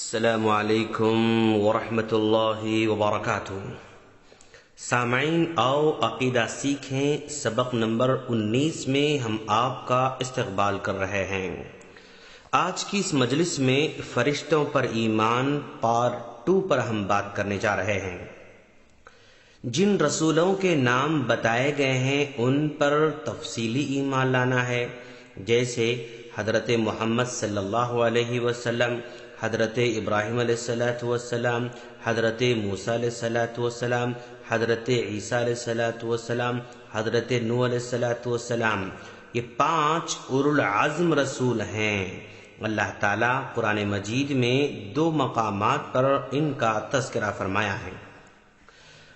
السلام علیکم ورحمۃ اللہ وبرکاتہ۔ سامعین، آؤ عقیدہ سیکھیں، سبق نمبر 19 میں ہم آپ کا استقبال کر رہے ہیں۔ آج کی اس مجلس میں فرشتوں پر ایمان پارٹ 2 پر ہم بات کرنے جا رہے ہیں۔ جن رسولوں کے نام بتائے گئے ہیں ان پر تفصیلی ایمان لانا ہے، جیسے حضرت محمد صلی اللہ علیہ وسلم، حضرت ابراہیم علیہ السلام، حضرت موسیٰ علیہ السلام، حضرت عیسیٰ علیہ السلام، حضرت نوح علیہ السلام۔ یہ 5 اولو العزم رسول ہیں۔ اللہ تعالیٰ قرآن مجید میں 2 مقامات پر ان کا تذکرہ فرمایا ہے۔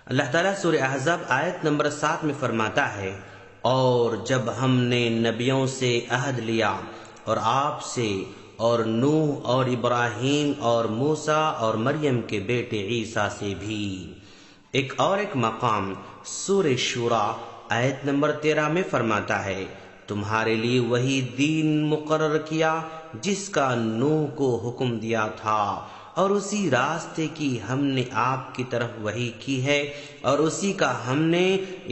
اللہ تعالیٰ سورہ احزاب آیت نمبر 7 میں فرماتا ہے، اور جب ہم نے نبیوں سے عہد لیا اور آپ سے اور نوح اور ابراہیم اور موسیٰ اور مریم کے بیٹے عیسیٰ سے بھی۔ ایک مقام سورہ شورى آیت نمبر 13 میں فرماتا ہے، تمہارے لیے وہی دین مقرر کیا جس کا نوح کو حکم دیا تھا، اور اسی راستے کی ہم نے آپ کی طرف وحی کی ہے، اور اسی کا ہم نے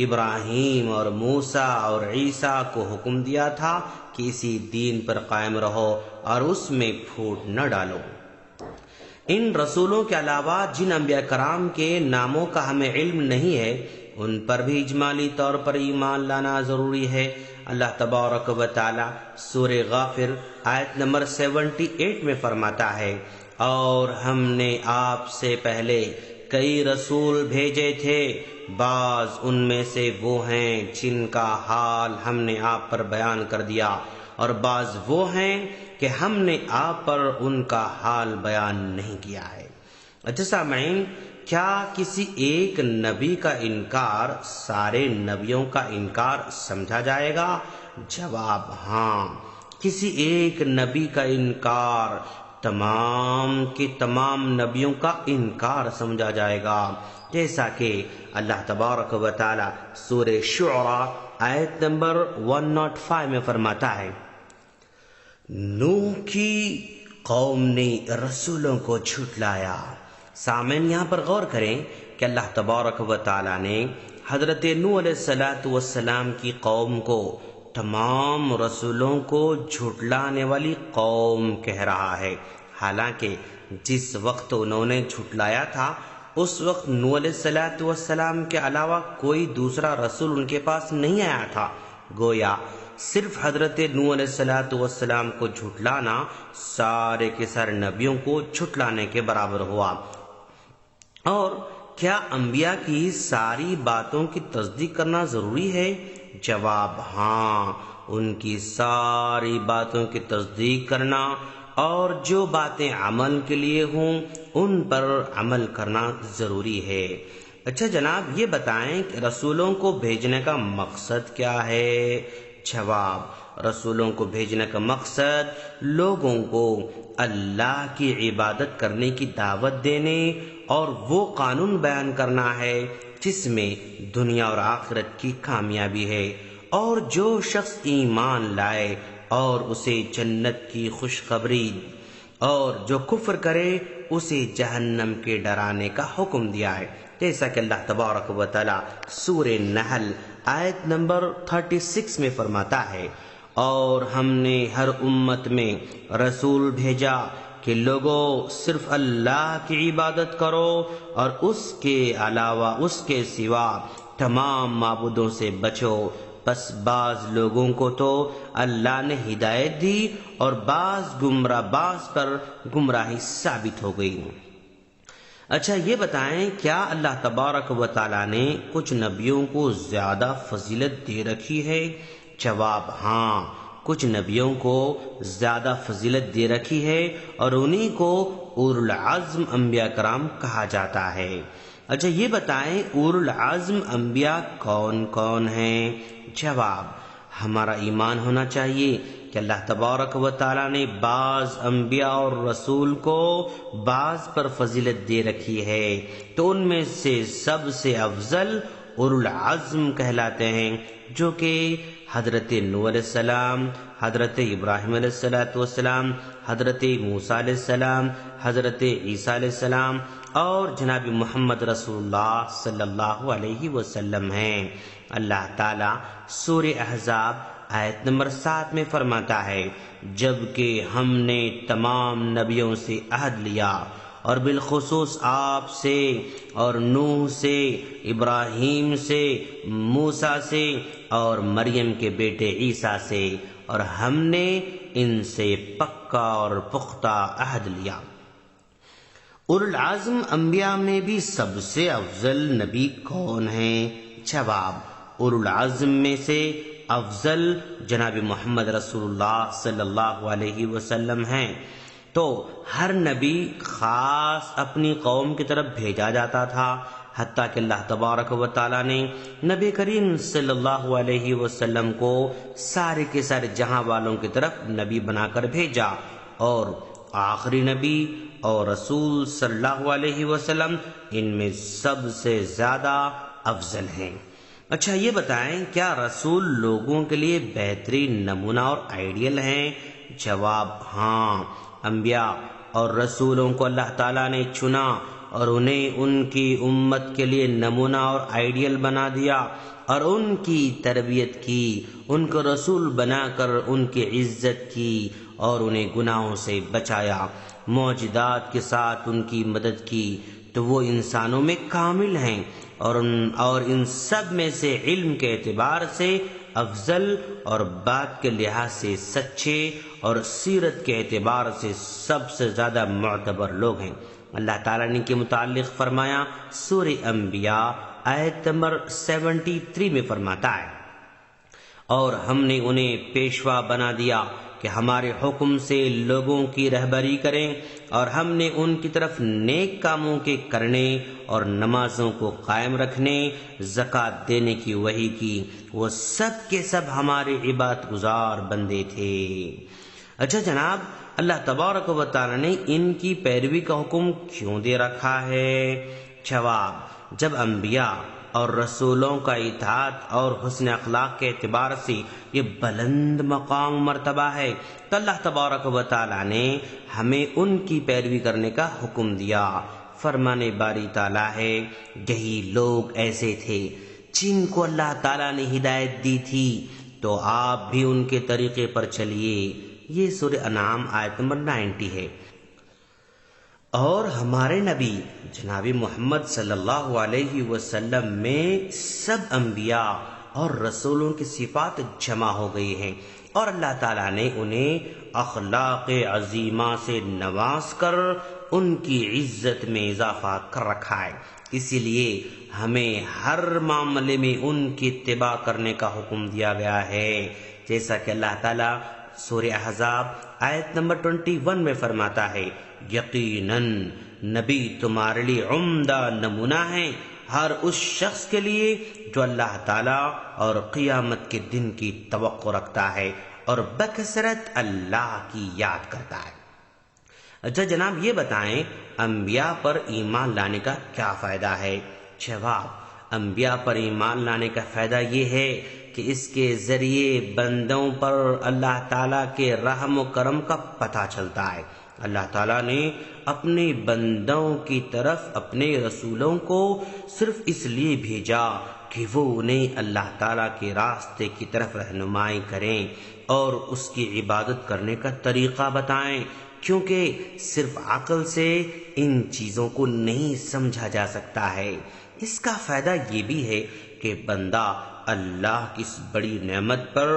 ابراہیم اور موسیٰ اور عیسیٰ کو حکم دیا تھا کہ اسی دین پر قائم رہو اور اس میں پھوٹ نہ ڈالو۔ ان رسولوں کے علاوہ جن انبیاء کرام کے ناموں کا ہمیں علم نہیں ہے، ان پر بھی اجمالی طور پر ایمان لانا ضروری ہے۔ اللہ تبارک و تعالی سورہ غافر آیت نمبر 78 میں فرماتا ہے، اور ہم نے آپ سے پہلے کئی رسول بھیجے تھے، بعض ان میں سے وہ ہیں جن کا حال ہم نے آپ پر بیان کر دیا، اور بعض وہ ہیں کہ ہم نے آپ پر ان کا حال بیان نہیں کیا ہے۔ اچھا سامعین، کیا کسی ایک نبی کا انکار سارے نبیوں کا انکار سمجھا جائے گا؟ جواب ہاں، کسی ایک نبی کا انکار تمام کے تمام نبیوں کا انکار سمجھا جائے گا، جیسا کہ اللہ تبارک و تعالی سورہ شعراء آیت نمبر 105 میں فرماتا ہے، نوح کی قوم نے رسولوں کو جھٹلایا۔ سامعین، یہاں پر غور کریں کہ اللہ تبارک و تعالی نے حضرت نوح علیہ السلام کی قوم کو تمام رسولوں کو جھٹلانے والی قوم کہہ رہا ہے، حالانکہ جس وقت انہوں نے جھٹلایا تھا اس وقت نوح علیہ السلام کے علاوہ کوئی دوسرا رسول ان کے پاس نہیں آیا تھا۔ گویا صرف حضرت نوح علیہ السلام کو جھٹلانا سارے کے سارے نبیوں کو جھٹلانے کے برابر ہوا۔ اور کیا انبیاء کی ساری باتوں کی تصدیق کرنا ضروری ہے؟ جواب ہاں، ان کی ساری باتوں کی تصدیق کرنا اور جو باتیں عمل کے لیے ہوں ان پر عمل کرنا ضروری ہے۔ اچھا جناب، یہ بتائیں کہ رسولوں کو بھیجنے کا مقصد کیا ہے؟ جواب، رسولوں کو بھیجنے کا مقصد لوگوں کو اللہ کی عبادت کرنے کی دعوت دینے اور وہ قانون بیان کرنا ہے جس میں دنیا اور آخرت کی کامیابی ہے، اور جو شخص ایمان لائے اور اسے جنت کی خوشخبری، اور جو کفر کرے اسے جہنم کے ڈرانے کا حکم دیا ہے، جیسا کہ اللہ تبارک و تعالی سورہ نحل آیت نمبر 36 میں فرماتا ہے، اور ہم نے ہر امت میں رسول بھیجا کہ لوگوں صرف اللہ کی عبادت کرو اور اس کے علاوہ اس کے سوا تمام معبودوں سے بچو، بس بعض لوگوں کو تو اللہ نے ہدایت دی اور بعض پر گمراہی ثابت ہو گئی۔ اچھا یہ بتائیں، کیا اللہ تبارک و تعالی نے کچھ نبیوں کو زیادہ فضیلت دے رکھی ہے؟ جواب ہاں، کچھ نبیوں کو زیادہ فضیلت دے رکھی ہے، اور انہی کو اولو العزم انبیاء کرام کہا جاتا ہے۔ اچھا یہ بتائیں، اولو العزم انبیاء کون کون ہیں؟ جواب، ہمارا ایمان ہونا چاہیے کہ اللہ تبارک و تعالی نے بعض انبیاء اور رسول کو بعض پر فضیلت دے رکھی ہے، تو ان میں سے سب سے افضل اولو العزم کہلاتے ہیں، جو کہ حضرت نوح علیہ السلام، حضرت ابراہیم علیہ السلام، حضرت موسیٰ علیہ السلام، حضرت عیسیٰ علیہ السلام اور جناب محمد رسول اللہ صلی اللہ علیہ وسلم ہیں۔ اللہ تعالیٰ سورہ احزاب آیت نمبر 7 میں فرماتا ہے، جبکہ ہم نے تمام نبیوں سے عہد لیا اور بالخصوص آپ سے اور نوح سے، ابراہیم سے، موسیٰ سے اور مریم کے بیٹے عیسیٰ سے، اور ہم نے ان سے پکا اور پختہ عہد لیا۔ اولو العزم انبیاء میں بھی سب سے افضل نبی کون ہیں؟ جواب، اولو العزم میں سے افضل جناب محمد رسول اللہ صلی اللہ علیہ وسلم ہیں۔ تو ہر نبی خاص اپنی قوم کی طرف بھیجا جاتا تھا، حتیٰ کہ اللہ تبارک و تعالیٰ نے نبی کریم صلی اللہ علیہ وسلم کو سارے کے سارے جہاں والوں کی طرف نبی بنا کر بھیجا، اور آخری نبی اور رسول صلی اللہ علیہ وسلم ان میں سب سے زیادہ افضل ہیں۔ اچھا یہ بتائیں، کیا رسول لوگوں کے لیے بہترین نمونہ اور آئیڈیل ہیں؟ جواب، ہاں۔ انبیاء اور رسولوں کو اللہ تعالیٰ نے چنا اور انہیں ان کی امت کے لیے نمونہ اور آئیڈیل بنا دیا، اور ان کی تربیت کی، ان کو رسول بنا کر ان کی عزت کی اور انہیں گناہوں سے بچایا، معجزات کے ساتھ ان کی مدد کی، تو وہ انسانوں میں کامل ہیں، اور ان سب میں سے علم کے اعتبار سے افضل اور بات کے لحاظ سے سچے اور سیرت کے اعتبار سے سب سے زیادہ معتبر لوگ ہیں۔ اللہ تعالیٰ نے کے متعلق فرمایا، سورہ انبیاء آیت نمبر 73 میں فرماتا ہے، اور ہم نے انہیں پیشوا بنا دیا کہ ہمارے حکم سے لوگوں کی رہبری کریں، اور ہم نے ان کی طرف نیک کاموں کے کرنے اور نمازوں کو قائم رکھنے، زکوٰۃ دینے کی وحی کی۔ وہ سب کے سب ہمارے عبادت گزار بندے تھے۔ اچھا جناب، اللہ تبارک و تعالیٰ نے ان کی پیروی کا حکم کیوں دے رکھا ہے؟ جواب، جب انبیاء اور رسولوں کا اطاعت اور حسن اخلاق کے اعتبار سے یہ بلند مقام مرتبہ ہے، تو اللہ تبارک و تعالیٰ نے ہمیں ان کی پیروی کرنے کا حکم دیا۔ فرمان باری تعالیٰ ہے، یہی لوگ ایسے تھے جن کو اللہ تعالیٰ نے ہدایت دی تھی، تو آپ بھی ان کے طریقے پر چلیے۔ یہ سورہ انعام آیت نمبر 90 ہے۔ اور ہمارے نبی جناب محمد صلی اللہ علیہ وسلم میں سب انبیاء اور رسولوں کی صفات جمع ہو گئی ہیں، اور اللہ تعالیٰ نے انہیں اخلاق عظیمہ سے نواز کر ان کی عزت میں اضافہ کر رکھا ہے۔ اسی لیے ہمیں ہر معاملے میں ان کی اتباع کرنے کا حکم دیا گیا ہے، جیسا کہ اللہ تعالیٰ سورہ احزاب آیت نمبر 21 میں فرماتا ہے، یقیناً نبی تمہارے لیے عمدہ نمونہ ہیں ہر اس شخص کے لیے جو اللہ تعالیٰ اور قیامت کے دن کی توقع رکھتا ہے اور بکثرت اللہ کی یاد کرتا ہے۔ اچھا جناب یہ بتائیں، انبیاء پر ایمان لانے کا کیا فائدہ ہے؟ جواب، انبیاء پر ایمان لانے کا فائدہ یہ ہے کہ اس کے ذریعے بندوں پر اللہ تعالیٰ کے رحم و کرم کا پتہ چلتا ہے۔ اللہ تعالیٰ نے اپنے بندوں کی طرف اپنے رسولوں کو صرف اس لیے بھیجا کہ وہ انہیں اللہ تعالیٰ کے راستے کی طرف رہنمائی کریں اور اس کی عبادت کرنے کا طریقہ بتائیں، کیونکہ صرف عقل سے ان چیزوں کو نہیں سمجھا جا سکتا ہے۔ اس کا فائدہ یہ بھی ہے کہ بندہ اللہ کی اس بڑی نعمت پر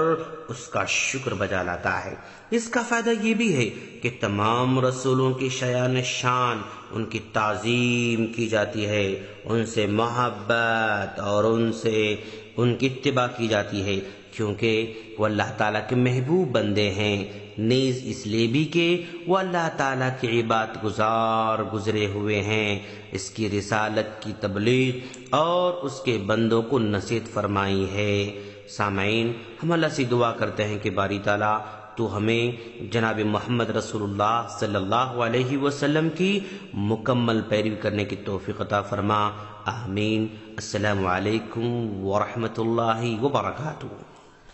اس کا شکر بجا لاتا ہے۔ اس کا فائدہ یہ بھی ہے کہ تمام رسولوں کی شایان شان، ان کی تعظیم کی جاتی ہے، ان سے محبت اور ان کی اتباع کی جاتی ہے، کیونکہ وہ اللہ تعالیٰ کے محبوب بندے ہیں، نیز اس لیے بھی کہ وہ اللہ تعالیٰ کی عبادت گزار گزرے ہوئے ہیں، اس کی رسالت کی تبلیغ اور اس کے بندوں کو نصیحت فرمائی ہے۔ سامعین، ہم اللہ سے دعا کرتے ہیں کہ باری تعالیٰ تو ہمیں جناب محمد رسول اللہ صلی اللہ علیہ وسلم کی مکمل پیروی کرنے کی توفیق عطا فرما۔ آمین۔ السلام علیکم ورحمۃ اللہ وبرکاتہ۔